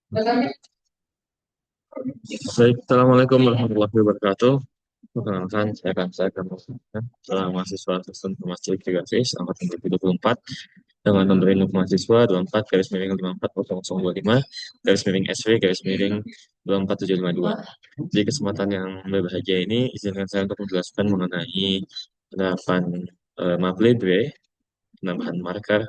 Baik, Assalamualaikum warahmatullahi wabarakatuh. Perkenalkan, saya akan seorang mahasiswa Sistem Informasi Integrasi angkatan 2024 dengan nomor induk mahasiswa 24 garis miring 540025 garis miring SV garis miring 24752. Di kesempatan yang berbahagia ini, izinkan saya untuk menjelaskan mengenai penerapan MapLibre, penambahan marker,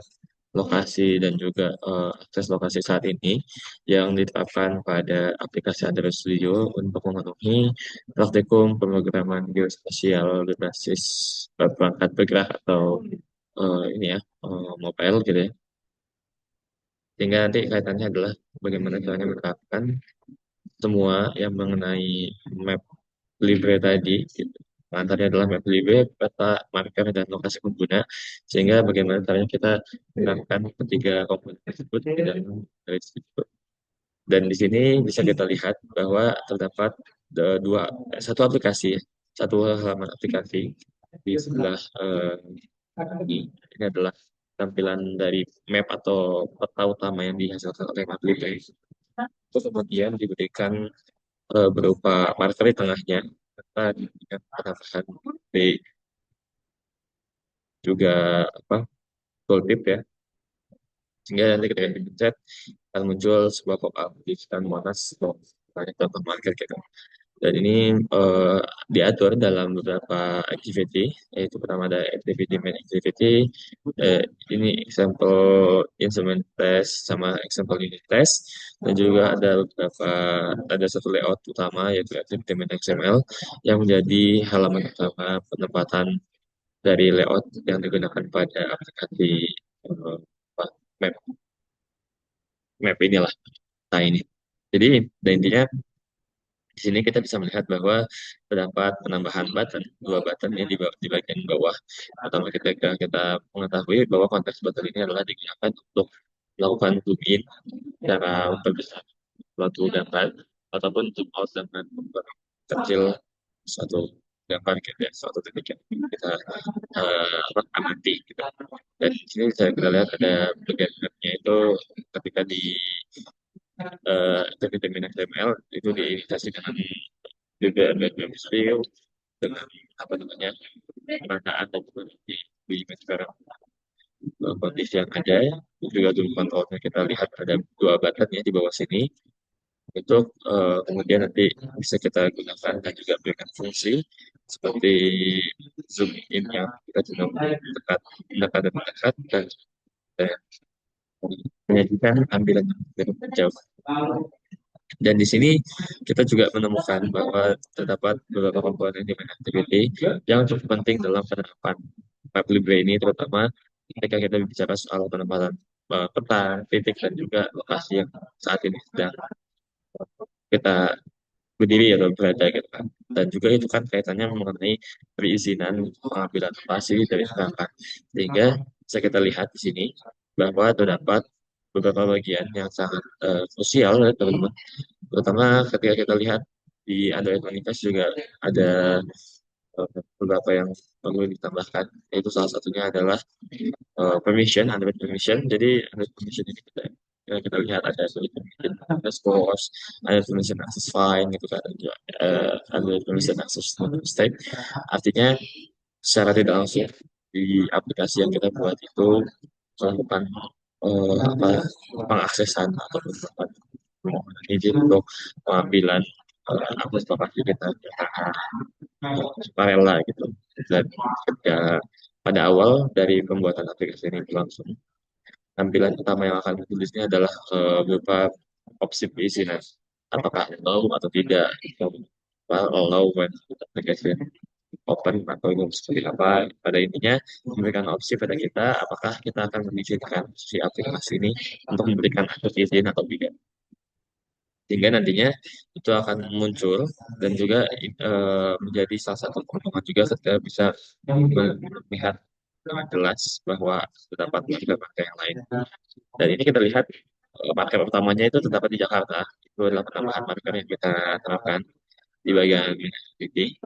lokasi dan juga akses lokasi saat ini yang diterapkan pada aplikasi Android Studio untuk memenuhi praktikum pemrograman geospasial berbasis perangkat bergerak atau ini ya mobile gitu ya. Sehingga nanti kaitannya adalah bagaimana caranya menerapkan semua yang mengenai map Libre tadi gitu. Antaranya adalah map Libre, peta, marker, dan lokasi pengguna. Sehingga bagaimana caranya kita menerapkan ketiga komponen tersebut di dalam dari situ. Dan di sini bisa kita lihat bahwa terdapat satu aplikasi, satu halaman aplikasi di sebelah ini. Ini adalah tampilan dari map atau peta utama yang dihasilkan oleh Maplibay. Terus kemudian diberikan berupa marker di tengahnya, serta diberikan penambahan B juga apa tooltip ya, sehingga nanti ketika dipencet akan muncul sebuah pop-up di sekitar Monas banyak contoh marker gitu. Dan ini eh, diatur dalam beberapa activity, yaitu pertama ada activity main activity, eh, ini example instrument test sama example unit test, dan juga ada satu layout utama yaitu activity main XML yang menjadi halaman utama penempatan dari layout yang digunakan pada aplikasi eh, apa, map map inilah. Nah ini. Jadi, dan intinya di sini kita bisa melihat bahwa terdapat penambahan button, dua button ya di bagian bawah. Pertama ketika kita mengetahui bahwa konteks button ini adalah digunakan untuk melakukan zoom in secara memperbesar suatu gambar ataupun zoom out dengan kecil suatu gambar gitu ya, suatu titik yang kita amati gitu. Dan di sini saya kita lihat ada bagian mapnya itu ketika di determin XML itu diiritasi dengan juga web view dengan apa namanya perataan dan juga di sekarang kondisi yang ada juga dulu kontrolnya kita lihat ada dua button ya di bawah sini itu kemudian nanti bisa kita gunakan dan juga berikan fungsi seperti zoom in yang kita juga dekat dekat dan dekat dan eh, menyajikan tampilan yang lebih jauh. Dan di sini kita juga menemukan bahwa terdapat beberapa komponen human activity yang cukup penting dalam penerapan Web Libre ini, terutama ketika kita bicara soal penempatan peta, titik, dan juga lokasi yang saat ini sedang kita berdiri atau berada gitu kan. Dan juga itu kan kaitannya mengenai perizinan pengambilan lokasi dari perangkat. Sehingga bisa kita lihat di sini bahwa terdapat beberapa bagian yang sangat krusial ya teman-teman, terutama ketika kita lihat di Android Manifest juga ada beberapa yang perlu ditambahkan, yaitu salah satunya adalah permission, Android permission. Jadi Android permission ini kita lihat ada Android permission access course, ada permission access fine gitu kan, dan juga Android permission access state. Artinya secara tidak langsung di aplikasi yang kita buat itu melakukan apa pengaksesan atau permohonan izin untuk pengambilan akses lokasi kita sukarela gitu. Dan ketika pada awal dari pembuatan aplikasi ini berlangsung, tampilan utama yang akan ditulisnya adalah berupa opsi perizinan, apakah allow atau tidak, allow when application open atau itu seperti apa. Pada intinya memberikan opsi pada kita apakah kita akan mengizinkan si aplikasi ini untuk memberikan akses izin atau tidak, sehingga nantinya itu akan muncul dan juga menjadi salah satu perkembangan juga ketika bisa melihat dengan jelas bahwa terdapat marker-marker yang lain. Dan ini kita lihat marker utamanya itu terdapat di Jakarta. Itu adalah penambahan marker yang kita terapkan di bagian titik.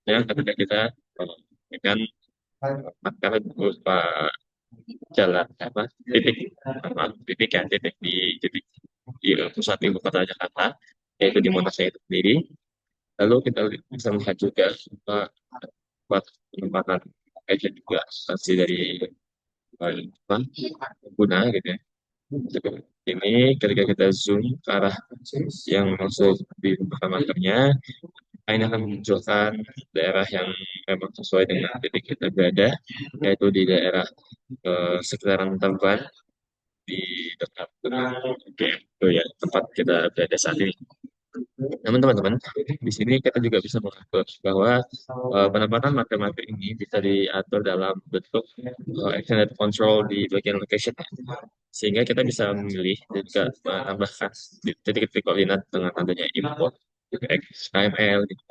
Dan ketika kita dengan marker berupa jalan apa titik, maaf, titik ya titik di titik. di pusat ibu kota Jakarta, yaitu di Monas itu sendiri. Lalu kita bisa melihat juga buat penempatan agent juga pasti dari apa, pengguna gitu ya. Ini ketika kita zoom ke arah yang masuk di tempat markernya, ini akan memunculkan daerah yang memang sesuai dengan titik kita berada, yaitu di daerah sekitaran Tamban di dekat dengan GM, ya tempat kita berada saat ini. Namun teman-teman, di sini kita juga bisa mengatur bahwa penempatan marker-marker ini bisa diatur dalam bentuk extended control di bagian location, sehingga kita bisa memilih dan juga menambahkan titik-titik koordinat dengan adanya import gitu, XML gitu,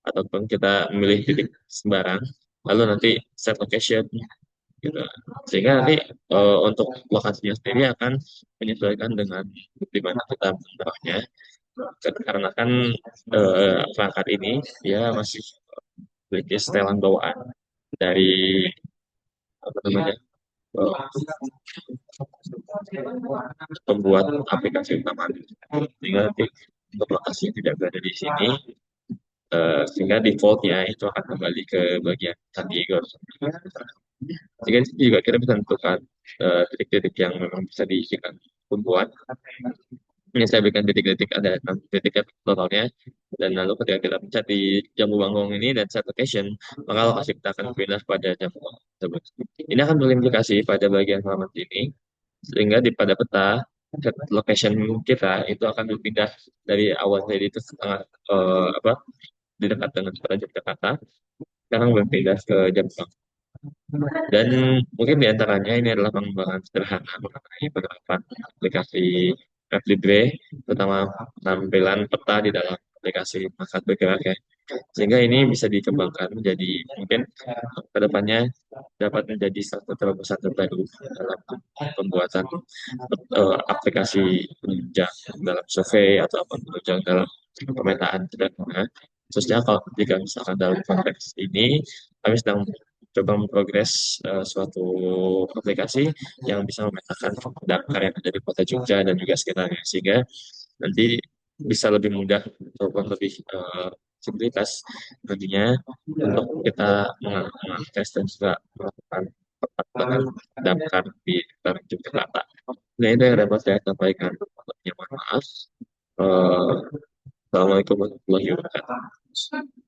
ataupun kita memilih titik sembarang lalu nanti set location gitu, sehingga nanti untuk lokasinya sendiri akan menyesuaikan dengan di mana kita menaruhnya, karena kan perangkat ini dia masih memiliki setelan bawaan dari apa namanya, eh, pembuat aplikasi utama, sehingga nanti untuk lokasi yang tidak berada di sini, sehingga defaultnya itu akan kembali ke bagian San Diego. Sehingga di juga kita bisa tentukan titik-titik yang memang bisa diisikan pembuat. Ini saya berikan titik-titik, ada 6 titik ya totalnya. Dan lalu ketika kita pencet di jambu banggong ini dan set location, maka lokasi kita akan pindah pada jambu banggong tersebut. Ini akan berimplikasi pada bagian halaman ini, sehingga di pada peta set location kita itu akan berpindah dari awal tadi itu setengah apa, di dekat dengan kota Jakarta, sekarang berpindah ke Jepang. Dan mungkin di antaranya ini adalah pengembangan sederhana mengenai penerapan aplikasi FLibra, terutama tampilan peta di dalam aplikasi Makat Bergerak ya. Sehingga ini bisa dikembangkan menjadi mungkin ke depannya dapat menjadi satu terobosan terbaru dalam pembuatan aplikasi penunjang dalam survei atau penunjang dalam pemetaan sederhana. Khususnya kalau jika misalkan dalam konteks ini kami sedang coba memprogres suatu aplikasi yang bisa memetakan damkar yang ada di kota Jogja dan juga sekitarnya, sehingga nanti bisa lebih mudah ataupun lebih simplitas nantinya untuk kita mengakses dan juga melakukan dengan damkar di sekitar Yogyakarta. Nah, itu yang dapat saya sampaikan. Mohon maaf. Eh, Assalamualaikum warahmatullahi wabarakatuh.